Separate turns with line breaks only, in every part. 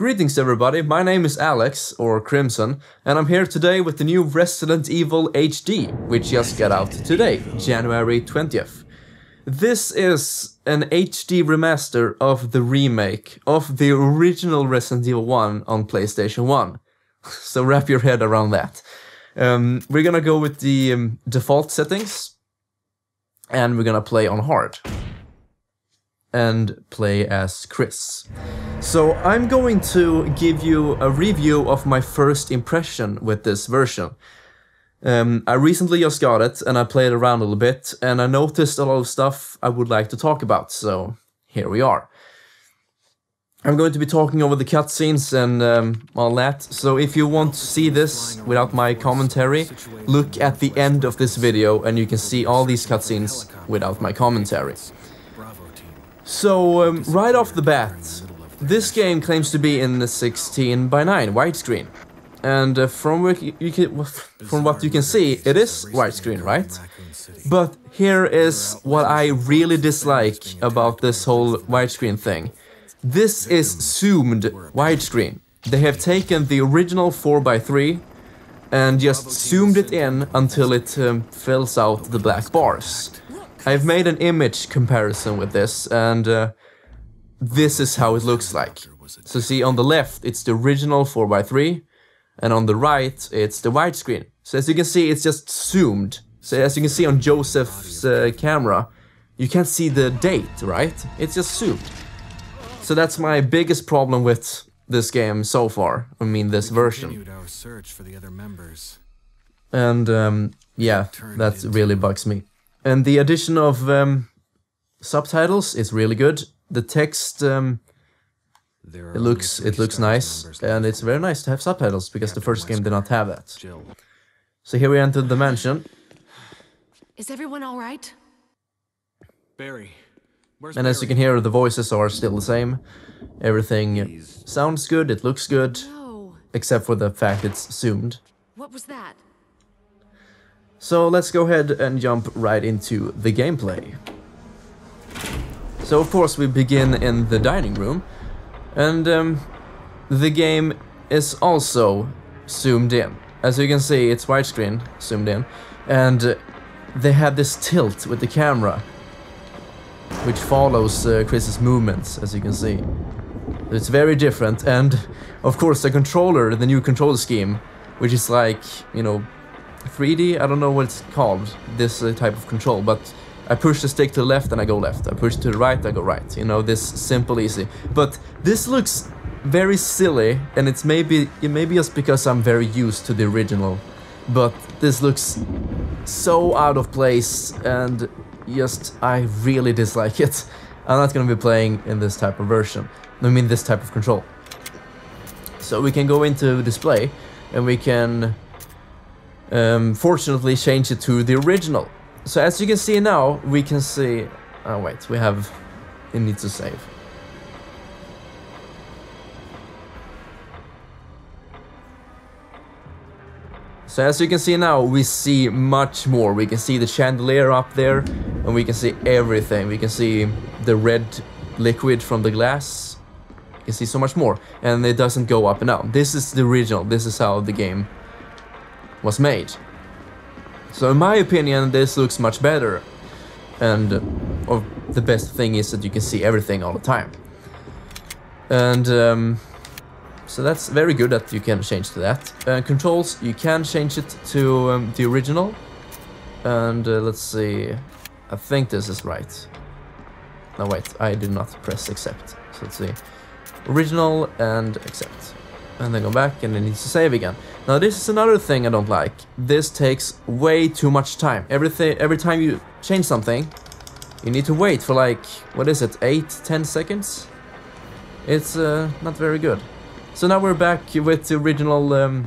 Greetings everybody, my name is Alex, or Crimson, and I'm here today with the new Resident Evil HD, which just got out today, January 20th. This is an HD remaster of the remake of the original Resident Evil 1 on PlayStation 1. So wrap your head around that. We're gonna go with the default settings, and we're gonna play on hard. And play as Chris. So I'm going to give you a review of my first impression with this version. I recently just got it and I played around a little bit and I noticed a lot of stuff I would like to talk about, so here we are. I'm going to be talking over the cutscenes and all that, so if you want to see this without my commentary, look at the end of this video and you can see all these cutscenes without my commentary. So, right off the bat, this game claims to be in the 16:9 widescreen. And from what you can see, it is widescreen, right? But here is what I really dislike about this whole widescreen thing. This is zoomed widescreen. They have taken the original 4:3 and just zoomed it in until it fills out the black bars. I've made an image comparison with this, and this is how it looks like. So see, on the left it's the original 4:3, and on the right it's the widescreen. So as you can see, it's just zoomed. So as you can see on Joseph's camera, you can't see the date, right? It's just zoomed. So that's my biggest problem with this game so far. I mean, this version. And yeah, that really bugs me. And the addition of subtitles is really good. The text, it looks nice, and it's very nice to have subtitles because the first game did not have that. So here we enter the mansion.
Is everyone all right?
Barry,
and as you can hear, the voices are still the same. Everything sounds good, it looks good, except for the fact it's zoomed.
What was that?
So let's go ahead and jump right into the gameplay. So of course we begin in the dining room, and the game is also zoomed in. As you can see, it's widescreen, zoomed in, and they have this tilt with the camera, which follows Chris's movements, as you can see. It's very different, and of course the controller, the new control scheme, which is like, you know, 3D, I don't know what it's called, this type of control, but I push the stick to the left and I go left, I push to the right, I go right, you know, this simple, easy. But this looks very silly, and it's maybe just because I'm very used to the original, but this looks so out of place, and just, I really dislike it. I'm not gonna be playing in this type of version, I mean this type of control. So we can go into display, and we can fortunately change it to the original. So as you can see now, we can see... Oh wait, it needs to save. So as you can see now, we see much more. We can see the chandelier up there, and we can see everything. We can see the red liquid from the glass. You can see so much more, and it doesn't go up and down. This is the original, this is how the game was made. So in my opinion, this looks much better, and the best thing is that you can see everything all the time. And so that's very good that you can change to that. Controls, you can change it to the original, and let's see, I think this is right. No wait, I did not press accept. So let's see, original and accept. And then go back, and it needs to save again. Now this is another thing I don't like. This takes way too much time. Every time you change something, you need to wait for like, what is it, 8-10 seconds? It's not very good. So now we're back with the original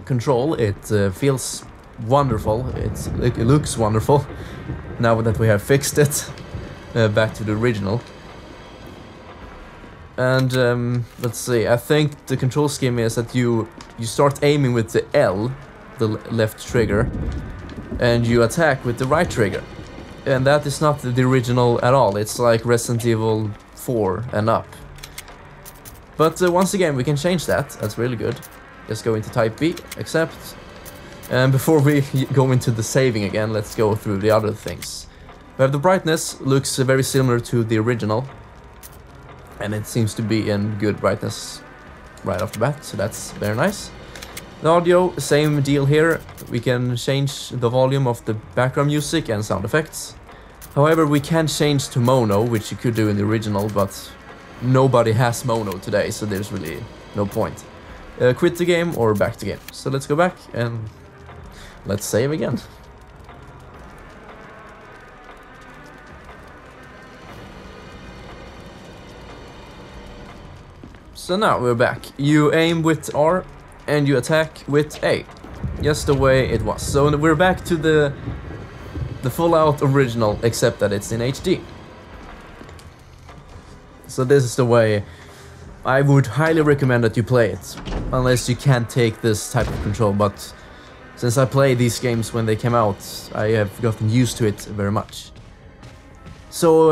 control. It feels wonderful. It looks wonderful. Now that we have fixed it, back to the original. And let's see, I think the control scheme is that you start aiming with the L, the left trigger, and you attack with the right trigger. And that is not the original at all, it's like Resident Evil 4 and up. But once again, we can change that. That's really good. Just go into type B, accept. And before we go into the saving again, let's go through the other things. We have the brightness, looks very similar to the original. And it seems to be in good brightness right off the bat, so that's very nice. The audio, same deal here. We can change the volume of the background music and sound effects. However, we can't change to mono, which you could do in the original, but nobody has mono today, so there's really no point. Quit the game or back the game. So let's go back and let's save again. So now we're back. You aim with R and you attack with A. Just the way it was. So we're back to the full-out original, except that it's in HD. So this is the way I would highly recommend that you play it, unless you can't take this type of control, but since I played these games when they came out, I have gotten used to it very much. So,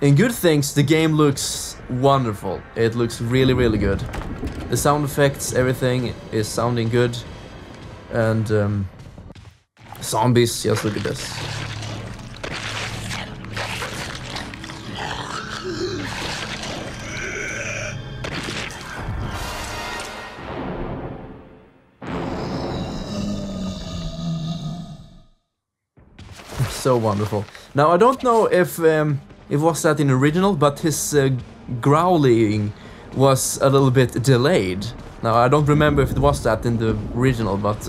in good things, the game looks wonderful. It looks really, really good. The sound effects, everything is sounding good. And zombies, just look at this. So wonderful. Now I don't know if it was that in the original, but his growling was a little bit delayed. Now I don't remember if it was that in the original, but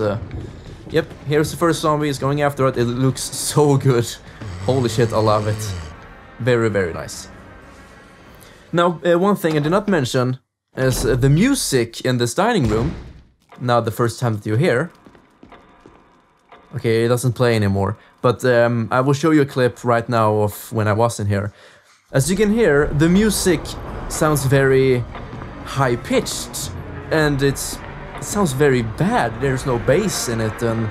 yep, here's the first zombie, is going after it. It looks so good. Holy shit, I love it. Very, very nice. Now, one thing I did not mention is the music in this dining room. Now the first time that you're here. Okay, it doesn't play anymore, but I will show you a clip right now of when I was in here. As you can hear, the music sounds very high-pitched, and it sounds very bad. There's no bass in it, and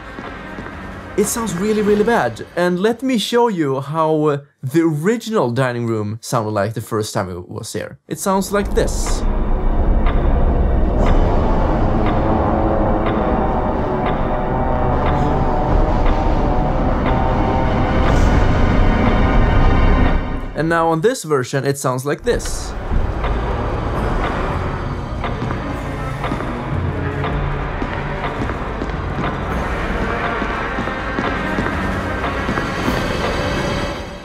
it sounds really, really bad. And let me show you how the original dining room sounded like the first time it was here. It sounds like this. And now on this version, it sounds like this.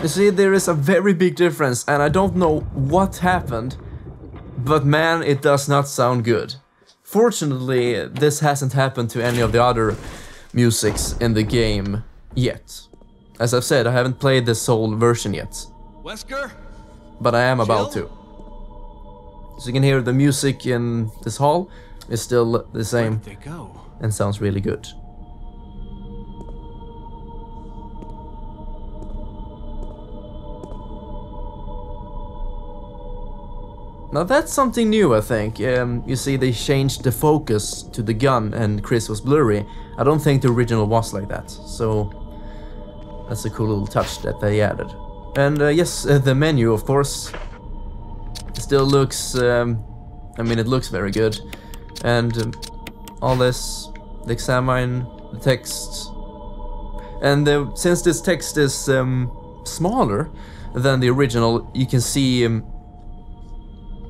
You see, there is a very big difference, and I don't know what happened, but man, it does not sound good. Fortunately, this hasn't happened to any of the other musics in the game yet. As I've said, I haven't played this whole version yet.
Wesker?
But I am about to. So you can hear the music in this hall is still the same.
Where'd they go?
And sounds really good. Now that's something new, I think. You see, they changed the focus to the gun and Chris was blurry. I don't think the original was like that, so that's a cool little touch that they added. And yes, the menu, of course, still looks, I mean, it looks very good. And all this, the examine, the text. And since this text is smaller than the original, you can see,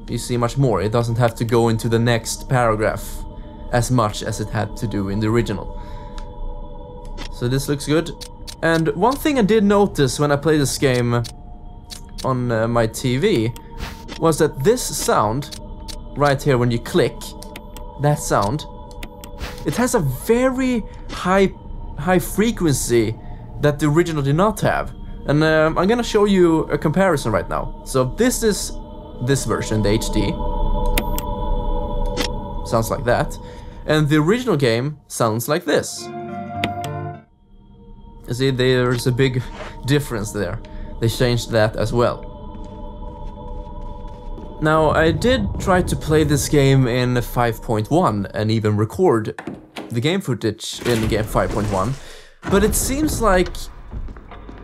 you see much more. It doesn't have to go into the next paragraph as much as it had to do in the original. So this looks good. And one thing I did notice when I played this game on my TV was that this sound, right here when you click, that sound, it has a very high frequency that the original did not have. And I'm gonna show you a comparison right now. So this is this version, the HD. Sounds like that. And the original game sounds like this. You see, there's a big difference there. They changed that as well. Now, I did try to play this game in 5.1 and even record the game footage in game 5.1, but it seems like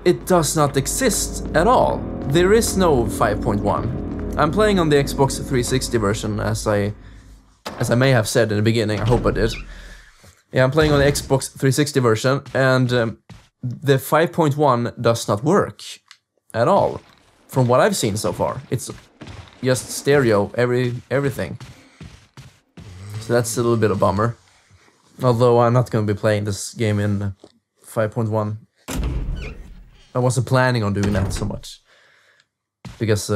it does not exist at all. There is no 5.1. I'm playing on the Xbox 360 version, as I may have said in the beginning. I hope I did. Yeah, I'm playing on the Xbox 360 version, and the 5.1 does not work at all, from what I've seen so far. It's just stereo, everything. So that's a little bit of a bummer. Although I'm not going to be playing this game in 5.1. I wasn't planning on doing that so much. Because,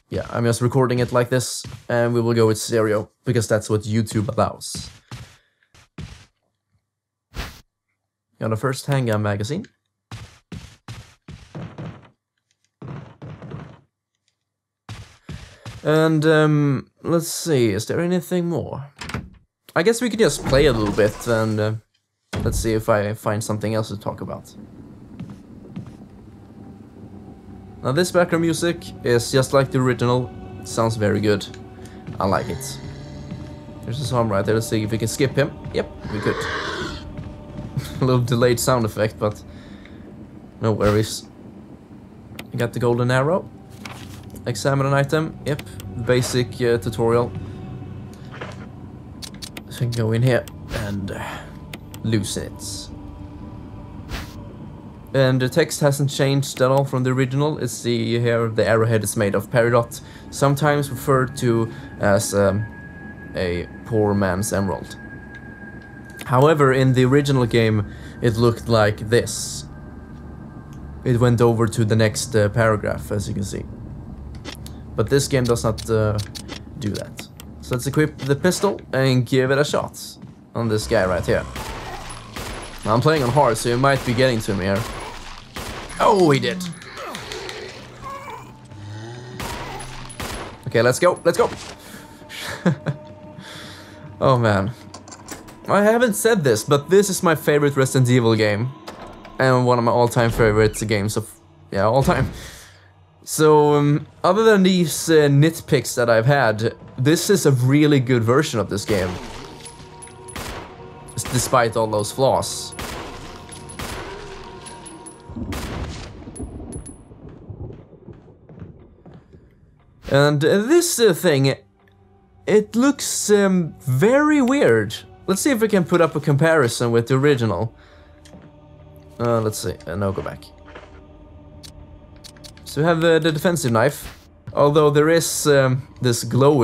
yeah, I'm just recording it like this, and we will go with stereo, because that's what YouTube allows. Got a first handgun magazine. And, let's see, is there anything more? I guess we could just play a little bit, and let's see if I find something else to talk about. Now this background music is just like the original, sounds very good. I like it. There's a song right there, let's see if we can skip him. Yep, we could. A little delayed sound effect, but no worries. You got the golden arrow. Examine an item, yep, basic tutorial. So we can go in here and loosen it. And the text hasn't changed at all from the original. It's here the arrowhead is made of peridot, sometimes referred to as a poor man's emerald. However, in the original game, it looked like this. It went over to the next paragraph, as you can see. But this game does not do that. So let's equip the pistol and give it a shot on this guy right here. Now, I'm playing on hard, so you might be getting to me here. Oh, he did. Okay, let's go. Let's go. Oh, man. I haven't said this, but this is my favorite Resident Evil game. And one of my all-time favorite games of... yeah, all time. So, other than these nitpicks that I've had, this is a really good version of this game. Despite all those flaws. And this thing, it looks very weird. Let's see if we can put up a comparison with the original. Let's see, no, go back. So we have the defensive knife, although there is this glow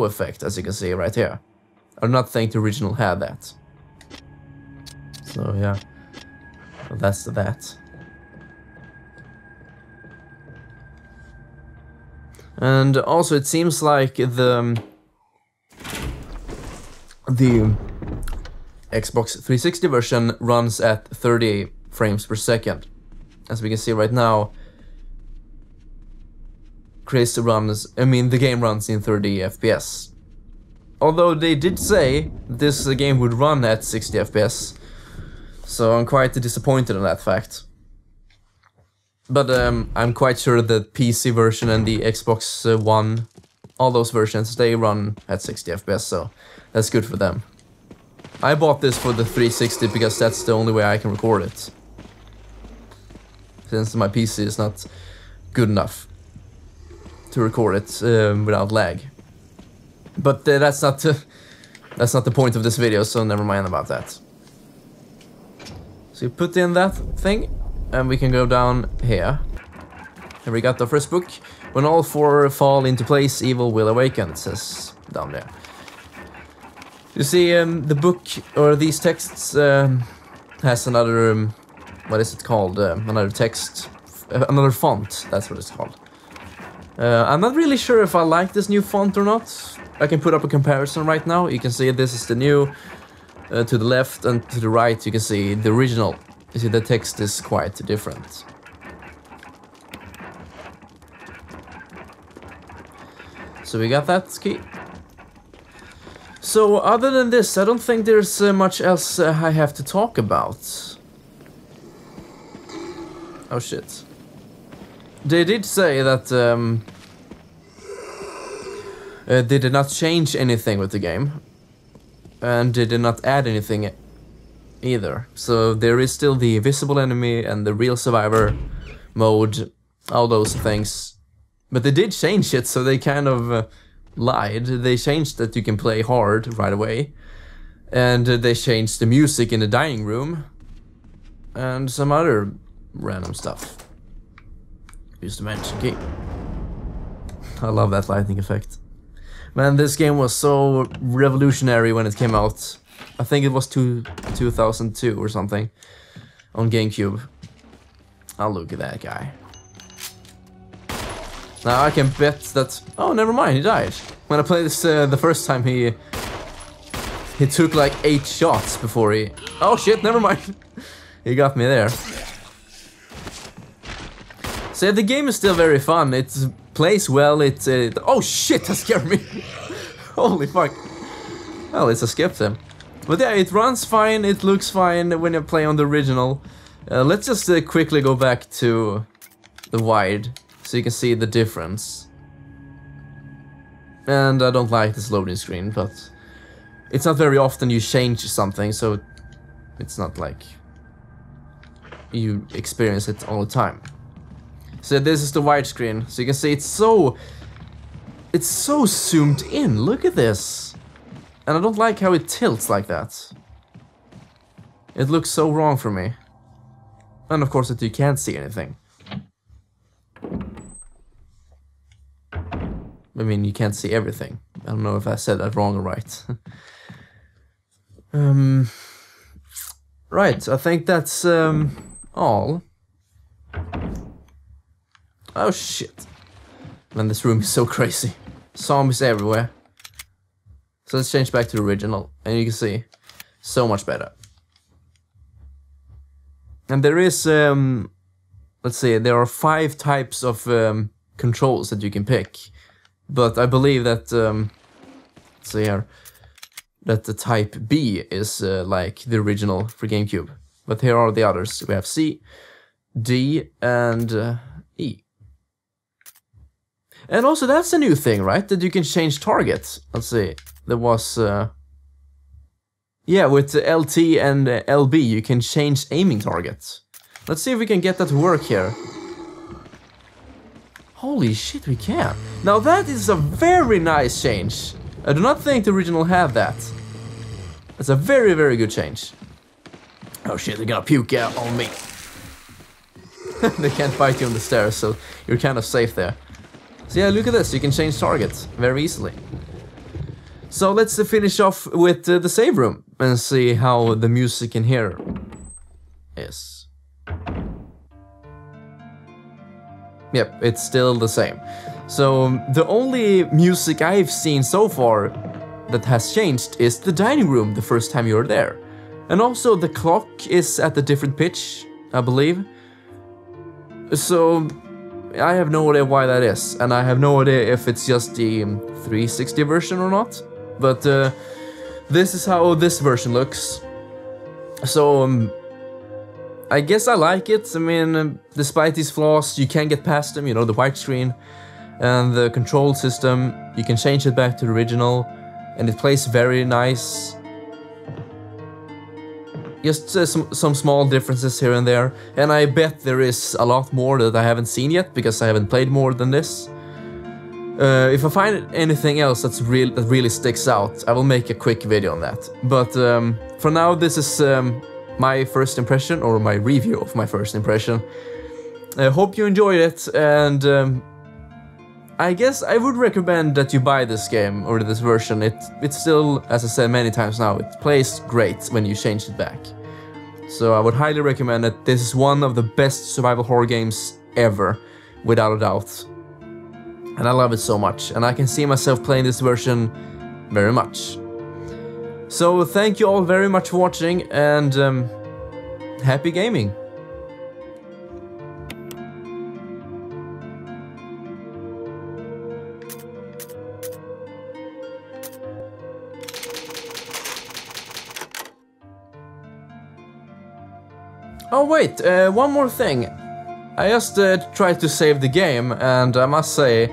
effect, as you can see right here. I do not think the original had that. So yeah, well, that's that. And also it seems like the Xbox 360 version runs at 30 frames per second. As we can see right now, the game runs in 30 FPS. Although they did say this game would run at 60 FPS, so I'm quite disappointed in that fact. But I'm quite sure the PC version and the Xbox One, all those versions, they run at 60 FPS, so that's good for them. I bought this for the 360 because that's the only way I can record it. Since my PC is not good enough to record it without lag. But that's not the point of this video, so never mind about that. So you put in that thing, and we can go down here. And we got the first book. When all four fall into place, evil will awaken, it says down there. You see, the book, or these texts, has another, what is it called? Another text, another font, that's what it's called. I'm not really sure if I like this new font or not. I can put up a comparison right now. You can see this is the new, to the left, and to the right you can see the original. You see the text is quite different. So we got that key. So other than this, I don't think there's much else I have to talk about. Oh shit. They did say that they did not change anything with the game. And they did not add anything either. So there is still the visible enemy and the real survivor mode, all those things. But they did change it, so they kind of lied. They changed that you can play hard right away. And they changed the music in the dining room. And some other random stuff. Just to mention game. I love that lightning effect. Man, this game was so revolutionary when it came out. I think it was 2002 or something. On GameCube. Oh, look at that guy. Now I can bet that... Oh, never mind, he died. When I played this the first time, he took like 8 shots before he... Oh shit, never mind. He got me there. So yeah, the game is still very fun. It plays well. Oh shit, that scared me. Holy fuck. Well, it's a skip then. But yeah, it runs fine. It looks fine when you play on the original. Let's just quickly go back to the wide, so you can see the difference. And I don't like this loading screen, but it's not very often you change something, so it's not like you experience it all the time. So this is the widescreen, so you can see it's so zoomed in. Look at this. And I don't like how it tilts like that. It looks so wrong for me. And of course that you can't see anything. I mean, you can't see everything. I don't know if I said that wrong or right. Right, I think that's all. Oh shit. Man, this room is so crazy. Zombies everywhere. So let's change back to the original, and you can see, so much better. And there is, let's see, there are 5 types of controls that you can pick. But I believe that, let's see here, that the type B is like the original for GameCube. But here are the others. We have C, D, and E. And also that's a new thing, right? That you can change targets. Let's see. There was... yeah, with LT and LB you can change aiming targets. Let's see if we can get that to work here. Holy shit, we can. Now that is a very nice change. I do not think the original had that. It's a very, very good change. Oh shit, they're gonna puke out on me. They can't bite you on the stairs, so you're kind of safe there. So yeah, look at this, you can change targets very easily. So let's finish off with the save room and see how the music in here is. Yep, it's still the same. So the only music I've seen so far that has changed is the dining room the first time you're there. And also the clock is at a different pitch, I believe. So I have no idea why that is, and I have no idea if it's just the 360 version or not. But this is how this version looks. So I guess I like it. I mean, despite these flaws, you can get past them, you know, the widescreen and the control system. You can change it back to the original, and it plays very nice. Just some small differences here and there, and I bet there is a lot more that I haven't seen yet, because I haven't played more than this. If I find anything else that really sticks out, I will make a quick video on that. But for now, this is my first impression, or my review of my first impression. I hope you enjoyed it, and I guess I would recommend that you buy this game, or this version. It's still, as I said many times now, it plays great when you change it back. So I would highly recommend it. This is one of the best survival horror games ever, without a doubt. And I love it so much, and I can see myself playing this version very much. So thank you all very much for watching, and happy gaming! Oh wait, one more thing. I just tried to save the game, and I must say,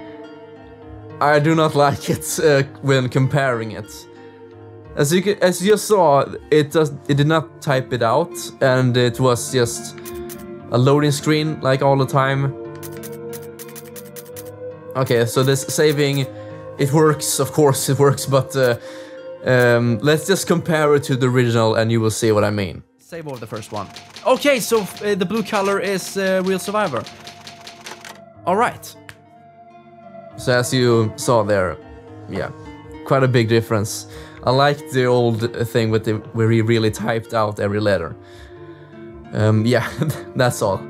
I do not like it when comparing it. As you saw, it did not type it out, and it was just a loading screen like all the time. Okay, so this saving, it works, of course it works, but let's just compare it to the original and you will see what I mean.
Save over the first one. Okay, so the blue color is Real Survivor. Alright.
So as you saw there, yeah, quite a big difference. I like the old thing with where he really typed out every letter. Yeah, that's all.